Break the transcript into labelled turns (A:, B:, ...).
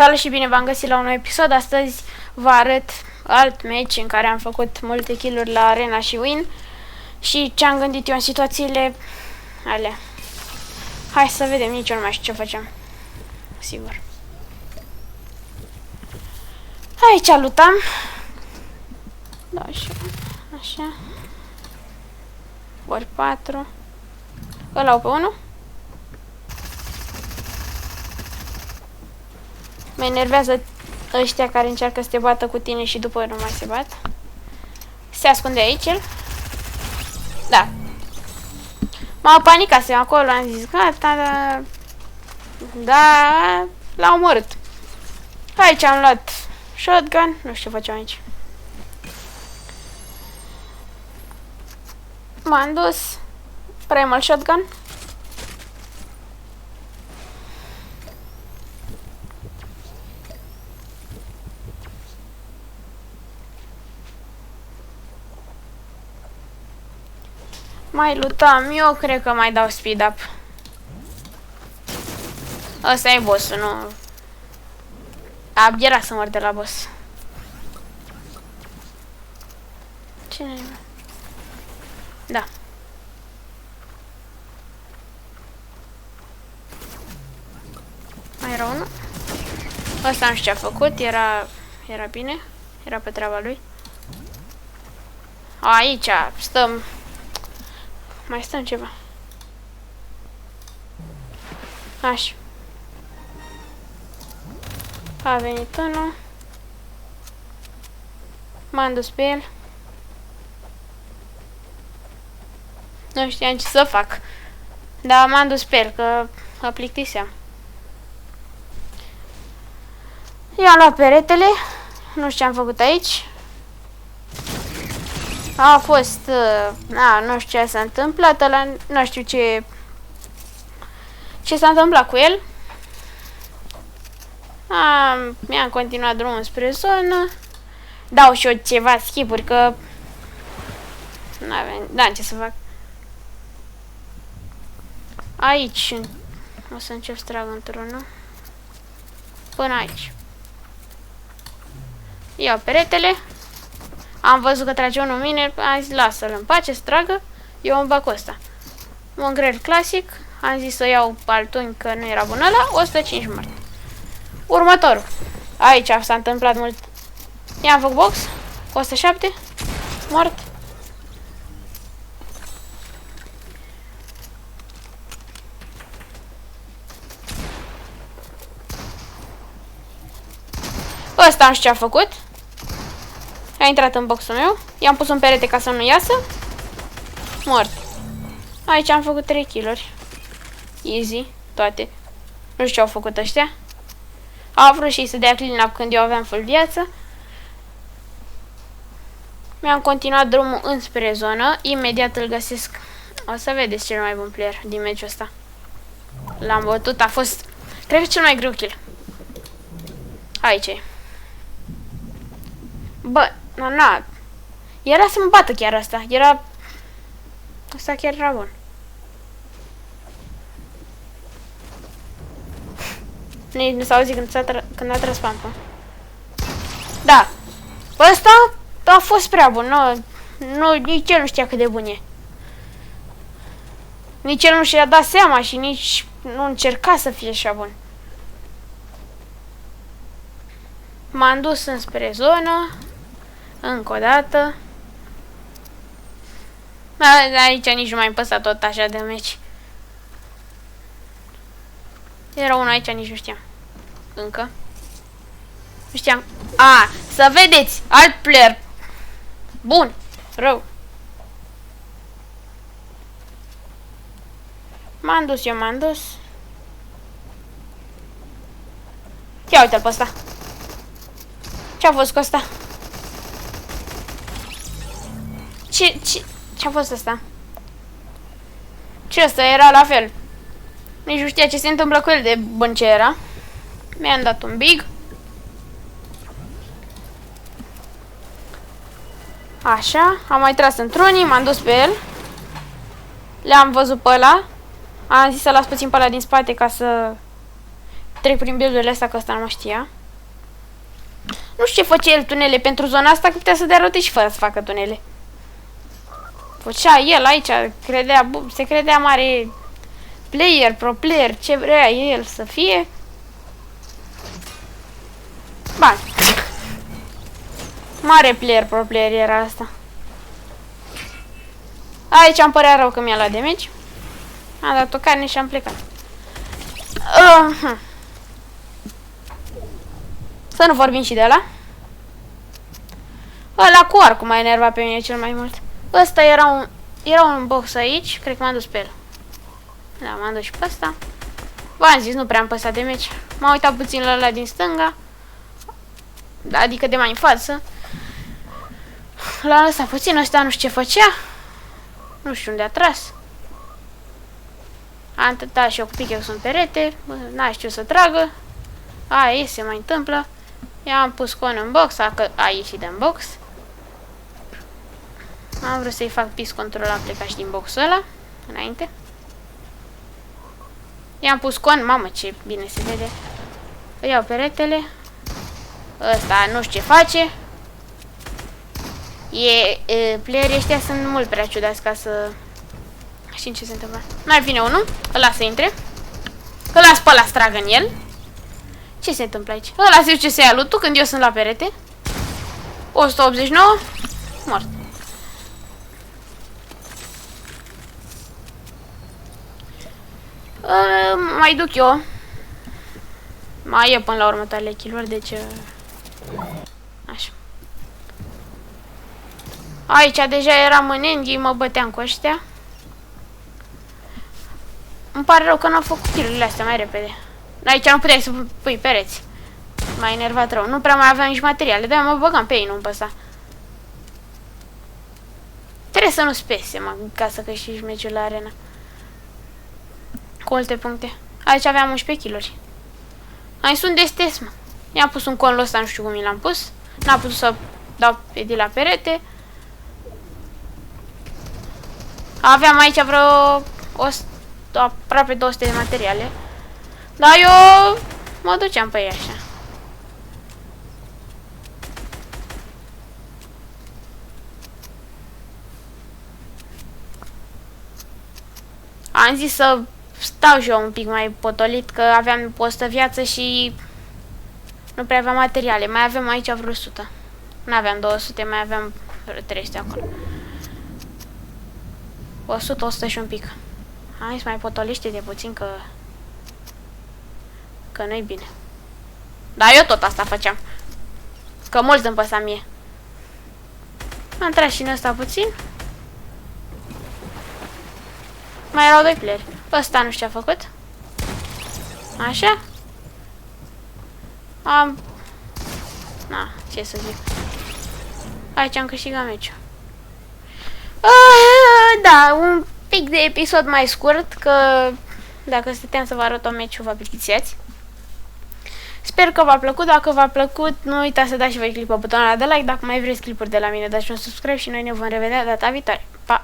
A: Salut și bine v-am găsit la un nou episod. Astăzi vă arăt alt match în care am făcut multe kill-uri la arena și win și ce am gândit eu în situațiile alea. Hai să vedem, nici eu nu mai știu ce facem. Sigur. Aici lutam. Da, așa. Ori 4. Ăla pe 1. Mă enervează ăștia care încearcă să te bată cu tine și după nu mai se bat. Se ascunde aici el. Da. M-au panicat acolo, am zis gata, da, l-au omorât. Aici am luat shotgun, nu știu ce facem aici. M-am dus, primal shotgun. Mai lutam, eu cred că mai dau speed up. Ăsta e bossul, nu... Era să mor de la boss. Cine e? Da. Mai era unul. Ăsta nu știu ce a făcut, era bine. Era pe treaba lui. Aici stăm. Mai stăm ceva. Așa. A venit unul. M-am dus pe el. Nu știam ce să fac. Dar m-am dus pe el, că mă plictiseam. I-am luat peretele. Nu știu ce am făcut aici. A fost... nu știu ce s-a întâmplat, ăla, nu știu ce s-a întâmplat cu el. Mi-am continuat drumul spre zonă. Dau și eu ceva skip-uri, că... n-am ce să fac. Aici o să încep să trag într-unul. Până aici. Iau peretele. Am văzut că trage unul în mine, am zis lasă-l în pace să tragă, eu îmi bag ăsta. Un grel clasic, am zis să iau altul că nu era bun ăla, 105 mort. Următorul. Aici s-a întâmplat mult. I-am făcut box, 107, mort. Ăsta nu știu ce a făcut. A intrat în boxul meu. I-am pus un perete ca să nu iasă. Mort. Aici am făcut 3 kill-uri. Easy. Toate. Nu știu ce au făcut ăștia. Au vrut și să dea clean up când eu aveam full viață. Mi-am continuat drumul înspre zonă. Imediat îl găsesc. O să vedeți cel mai bun player din meciul ăsta. L-am bătut. A fost, cred că, cel mai greu kill. Aici e. Bă, na. Era să mă bată chiar asta. Asta chiar era bun. Nu s-a auzit când a tras pampa. Da. Ăsta a fost prea bun. Nici el nu știa cât de bun e. Nici el nu și-a dat seama și nici nu încerca să fie așa bun. M-am dus înspre zonă. Încă o dată. Aici nici nu m-a împăsat tot așa de meci. Era unul aici, nici nu știam. Încă. Nu știam. Să vedeți! Alt player. Bun. Rău. M-am dus. Ia uite-l pe ăsta. Ce-a fost cu ăsta? Ce-a fost ăsta? Ce ăsta era la fel? Nici nu știa ce se întâmplă cu el de bun ce era. Mi-am dat un big. Așa, am mai tras într-unii, m-am dus pe el. Le-am văzut pe ăla. Am zis să las puțin pe ăla din spate ca să trec prin build-urile astea, că ăsta nu mă știa. Nu știu ce face el tunele pentru zona asta, că putea să dea rote și fără să facă tunele. Făcea el aici, se credea mare player, pro player, ce vrea el să fie. Bani. Mare player, pro player era asta. Aici am părea rău că mi-a luat damage. Am dat o carne și am plecat. Să nu vorbim și de ăla. Ăla cu arcul m-a enervat pe mine cel mai mult. Ăsta era un box aici. Cred că m-am dus pe el. Da, m-am dus și pe ăsta. V-am zis, nu prea am păsat de meci. M-am uitat puțin la ăla din stânga. Adică de mai în față. L-am lăsat puțin. Ăsta nu știu ce făcea. Nu știu unde a tras. Am tătat și eu cu pickaxe în perete. N-a știut să tragă. Aia se mai întâmplă. I-am pus con în box, a ieșit din box. Am vrut să-i fac peace control, am plecat și din boxul ăla. Înainte. I-am pus con, mamă ce bine se vede. Îi iau peretele. Ăsta nu știu ce face. Playerii ăștia sunt mult prea ciudați ca să... Știm ce se întâmplă. Mai vine unul, îl las să intre. Îl las pe ăla să tragă în el. Ce se întâmplă aici? Ăla se duce să ia loot-ul când eu sunt la perete. 189. Mort. Mai duc eu. Mai e până la următoarele kill-uri, deci... Așa. Aici deja eram în endgame, mă băteam cu ăștia. Îmi pare rău că n-am făcut kill-urile astea mai repede. Aici nu puteai să pui pereți. M-a enervat rău. Nu prea mai aveam nici materiale, de-aia mă băgam pe ei, nu-mi păsa. Trebuie să nu spese, mă, ca să câștigi meciul la arena. Cu multe puncte. Aici aveam 11 kill-uri. Mai sunt de stes, mă. I-am pus un conul ăsta, nu știu cum mi l-am pus. N-am putut să dau pe de la perete. Aveam aici vreo... aproape 200 de materiale. Dar eu mă duceam pe ei așa. Am zis să stau și eu un pic mai potolit, că aveam 100 viață și nu prea aveam materiale. Mai aveam aici vreo 100. Nu aveam 200, mai aveam vreo 300 acolo. 100, 100 și un pic. Hai să mai potoliște de puțin că nu-i bine. Dar eu tot asta făceam. Că mulți îmi păsa mie. Am tras și în ăsta puțin. Mai erau 2 playeri. Ăsta nu știu ce a făcut. Așa. Na, ce să zic. Aici am câștigat meciul. Da, un pic de episod mai scurt, că dacă stăteam să vă arăt un meciul, vă plictiseați. Sper că v-a plăcut. Dacă v-a plăcut, nu uitați să dați și voi click pe butonul ăla de like. Dacă mai vreți clipuri de la mine, dați și un subscribe și noi ne vom revedea data viitoare. Pa!